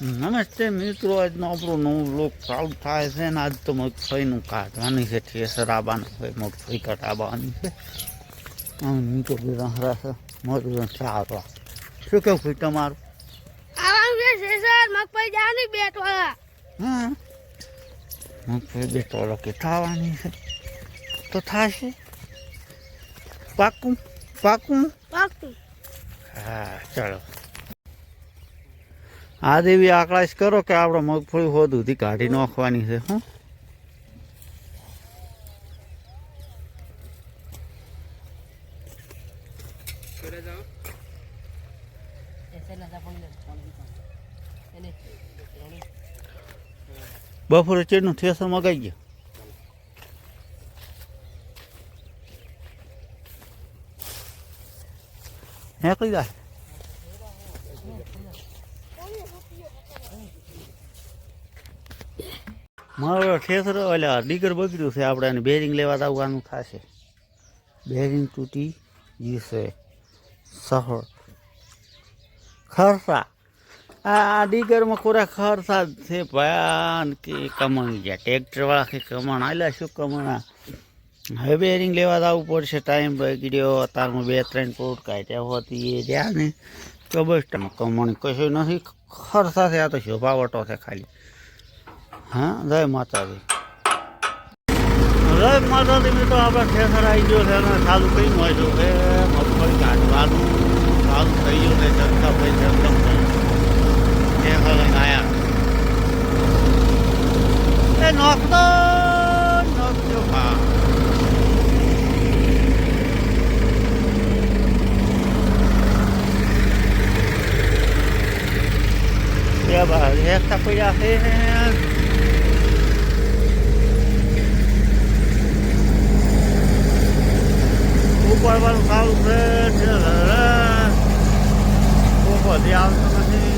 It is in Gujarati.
નમસ્તે મિત્રો, આજનો આપણું નવું બ્લોગ ચાલુ થાય છે ને આજ તો મગફળીનું કાઢવાની છે, ઠેસર આવવાનું છે, મગફળી કટાવવાની છે. નીચે બધા હરાશે મજૂર ચાલવા. શું કેવું ભાઈ તમારું? મગફળી જાની બેટવાળા. હા, મગફળી બેટવાળા કે થવાની છે તો થશે. પાકું પાકું પાકું. હા ચાલો. આ દેવી આકળાશ કરો કે આપણે મગફળી હોદુંથી કાઢી નાખવાની છે. હું બપોરે ચેડનું ઠેસર મગાઈ ગયો. નીકળી જાય. મારો ઠેસર એટલે ડીગર બગડ્યું છે, આપણે એને બેરિંગ લેવા આવવાનું થશે. બેરિંગ તૂટી જશે. સહળ ખરસા આ ડીગરમાં કોરા ખરસા જ છે ભયાન કે કમાણી ગયા. ટ્રેક્ટરવાળા કે કમાણ આલ્યા શું કમાણા. હવે બેરિંગ લેવા જવું પડશે. ટાઈમ બગડ્યો. અત્યારમાં 2-3 પોટ કાઢ્યા હોતી એ રહ્યા ને તો બસ કમાણી કશું નથી. ખરસા છે, આ તો શોભાવટો છે ખાલી. હા, જય માતાજી. જય માતાજી મિત્રો, આપણે ઠેસર આવી ગયો છે અને ચાલુ કઈ મળ્યું છે. મગફળી કાઢવાનું ચાલુ થઈ ગયું છે. ચરખા ભાઈ ઠેસર લઈને આવ્યા. એ નોખતો નોખજો હા. એકતા પડ્યા છે. ઉપાડવાનું ચાલુ છે. બધી આવતું નથી.